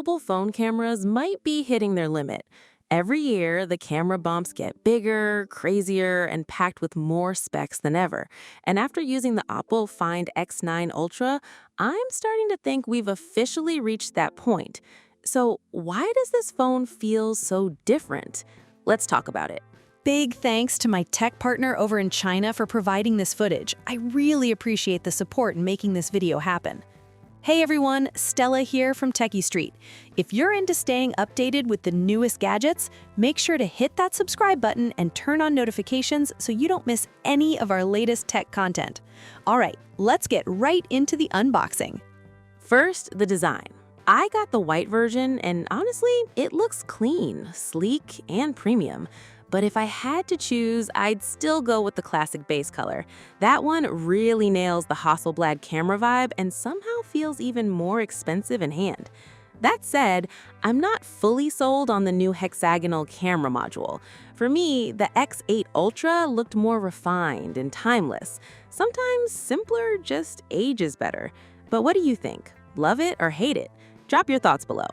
foldable phone cameras might be hitting their limit. Every year, the camera bumps get bigger, crazier, and packed with more specs than ever. And after using the OPPO Find X9 Ultra, I'm starting to think we've officially reached that point. So, why does this phone feel so different? Let's talk about it. Big thanks to my tech partner over in China for providing this footage. I really appreciate the support in making this video happen. Hey everyone, Stella here from TechieStreet. If you're into staying updated with the newest gadgets, make sure to hit that subscribe button and turn on notifications so you don't miss any of our latest tech content. All right, let's get right into the unboxing. First, the design. I got the white version, and honestly, it looks clean, sleek, and premium. But if I had to choose, I'd still go with the classic base color. That one really nails the Hasselblad camera vibe and somehow feels even more expensive in hand. That said, I'm not fully sold on the new hexagonal camera module. For me, the X8 Ultra looked more refined and timeless. Sometimes simpler just ages better. But what do you think? Love it or hate it? Drop your thoughts below.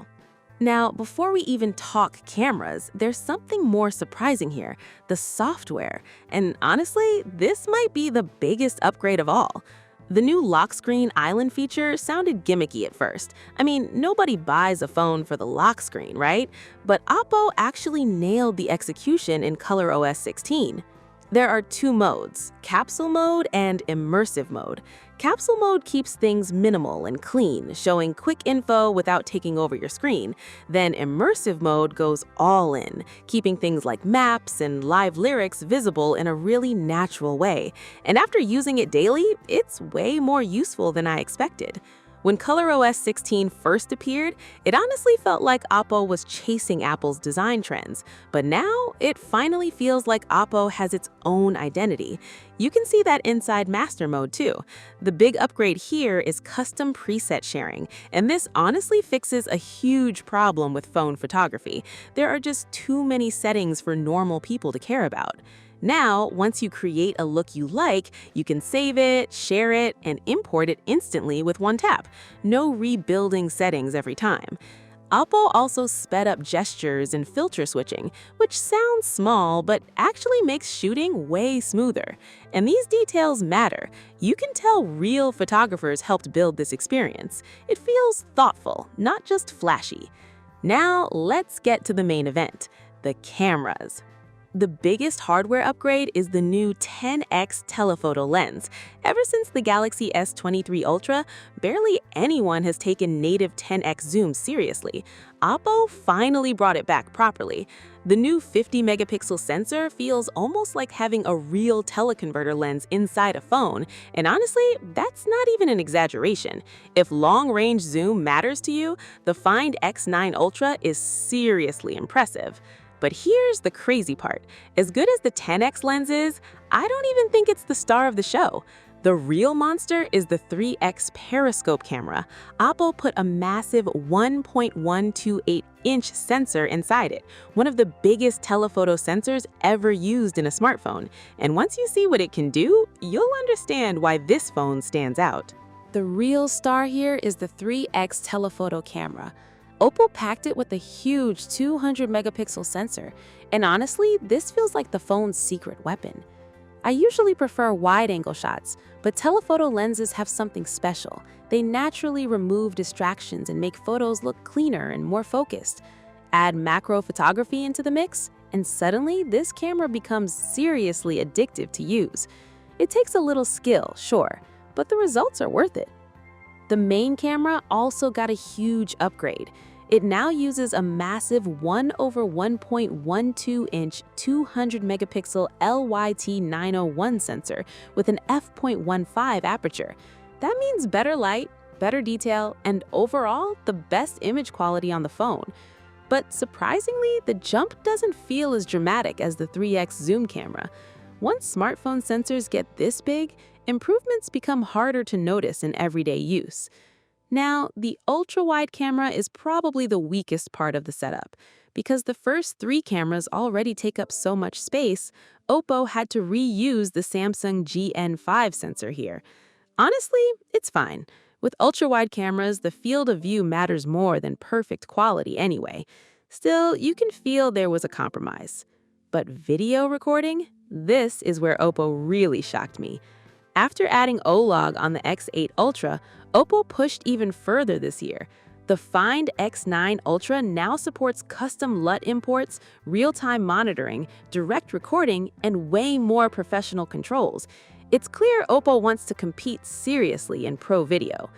Now, before we even talk cameras, there's something more surprising here, the software. And honestly, this might be the biggest upgrade of all. The new lock screen island feature sounded gimmicky at first. I mean, nobody buys a phone for the lock screen, right? But OPPO actually nailed the execution in ColorOS 16. There are two modes, capsule mode and immersive mode. Capsule mode keeps things minimal and clean, showing quick info without taking over your screen. Then immersive mode goes all in, keeping things like maps and live lyrics visible in a really natural way. And after using it daily, it's way more useful than I expected. When ColorOS 16 first appeared, it honestly felt like OPPO was chasing Apple's design trends. But now, it finally feels like OPPO has its own identity. You can see that inside Master Mode too. The big upgrade here is custom preset sharing, and this honestly fixes a huge problem with phone photography. There are just too many settings for normal people to care about. Now, once you create a look you like, you can save it, share it, and import it instantly with one tap. No rebuilding settings every time. OPPO also sped up gestures and filter switching, which sounds small but actually makes shooting way smoother. And these details matter. You can tell real photographers helped build this experience. It feels thoughtful, not just flashy. Now, let's get to the main event, the cameras. The biggest hardware upgrade is the new 10x telephoto lens. Ever since the Galaxy S23 Ultra, barely anyone has taken native 10x zoom seriously. OPPO finally brought it back properly. The new 50-megapixel sensor feels almost like having a real teleconverter lens inside a phone, and honestly, that's not even an exaggeration. If long-range zoom matters to you, the Find X9 Ultra is seriously impressive. But here's the crazy part. As good as the 10x lens is, I don't even think it's the star of the show. The real monster is the 3x periscope camera. OPPO put a massive 1.128-inch sensor inside it, one of the biggest telephoto sensors ever used in a smartphone. And once you see what it can do, you'll understand why this phone stands out. The real star here is the 3x telephoto camera. OPPO packed it with a huge 200-megapixel sensor, and honestly, this feels like the phone's secret weapon. I usually prefer wide-angle shots, but telephoto lenses have something special. They naturally remove distractions and make photos look cleaner and more focused. Add macro photography into the mix, and suddenly this camera becomes seriously addictive to use. It takes a little skill, sure, but the results are worth it. The main camera also got a huge upgrade. It now uses a massive 1/1.12-inch 200-megapixel LYT-901 sensor with an f.15 aperture. That means better light, better detail, and overall, the best image quality on the phone. But surprisingly, the jump doesn't feel as dramatic as the 3x zoom camera. Once smartphone sensors get this big, improvements become harder to notice in everyday use. Now, the ultra-wide camera is probably the weakest part of the setup. Because the first three cameras already take up so much space, OPPO had to reuse the Samsung GN5 sensor here. Honestly, it's fine. With ultra-wide cameras, the field of view matters more than perfect quality anyway. Still, you can feel there was a compromise. But video recording? This is where OPPO really shocked me. After adding O-Log on the X8 Ultra, OPPO pushed even further this year. The Find X9 Ultra now supports custom LUT imports, real-time monitoring, direct recording, and way more professional controls. It's clear OPPO wants to compete seriously in pro video.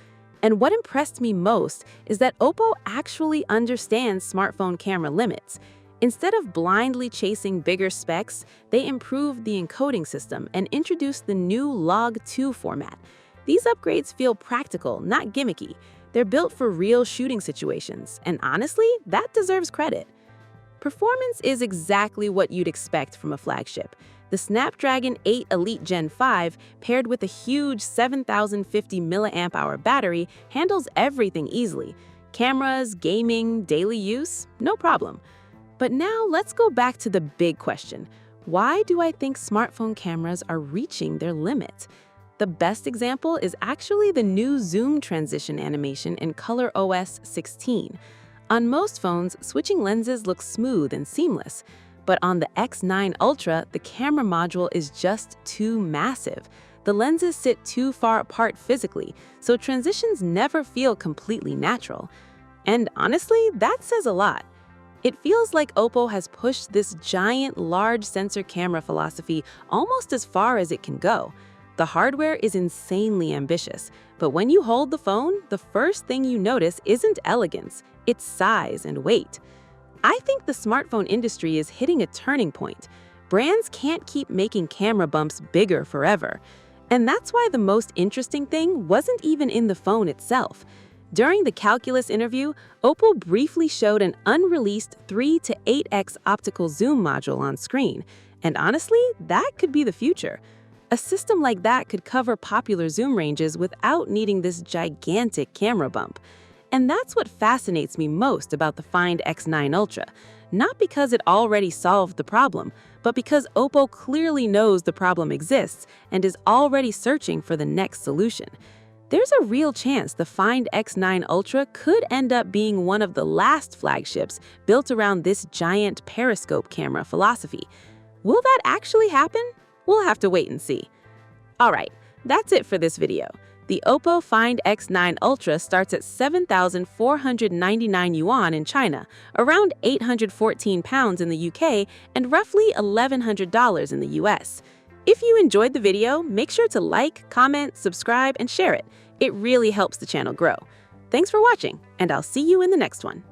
And what impressed me most is that OPPO actually understands smartphone camera limits. Instead of blindly chasing bigger specs, they improved the encoding system and introduced the new Log2 format. These upgrades feel practical, not gimmicky. They're built for real shooting situations, and honestly, that deserves credit. Performance is exactly what you'd expect from a flagship. The Snapdragon 8 Elite Gen 5, paired with a huge 7,050 mAh battery, handles everything easily. Cameras, gaming, daily use, no problem. But now let's go back to the big question. Why do I think smartphone cameras are reaching their limit? The best example is actually the new zoom transition animation in ColorOS 16. On most phones, switching lenses looks smooth and seamless. But on the X9 Ultra, the camera module is just too massive. The lenses sit too far apart physically, so transitions never feel completely natural. And honestly, that says a lot. It feels like OPPO has pushed this giant, large sensor camera philosophy almost as far as it can go. The hardware is insanely ambitious, but when you hold the phone, the first thing you notice isn't elegance, it's size and weight. I think the smartphone industry is hitting a turning point. Brands can't keep making camera bumps bigger forever. And that's why the most interesting thing wasn't even in the phone itself. During the Calculus interview, OPPO briefly showed an unreleased 3 to 8x optical zoom module on screen. And honestly, that could be the future. A system like that could cover popular zoom ranges without needing this gigantic camera bump. And that's what fascinates me most about the Find X9 Ultra. Not because it already solved the problem, but because OPPO clearly knows the problem exists and is already searching for the next solution. There's a real chance the Find X9 Ultra could end up being one of the last flagships built around this giant periscope camera philosophy. Will that actually happen? We'll have to wait and see. Alright, that's it for this video. The OPPO Find X9 Ultra starts at 7,499 yuan in China, around 814 pounds in the UK, and roughly $1,100 in the US. If you enjoyed the video, make sure to like, comment, subscribe, and share it. It really helps the channel grow. Thanks for watching, and I'll see you in the next one.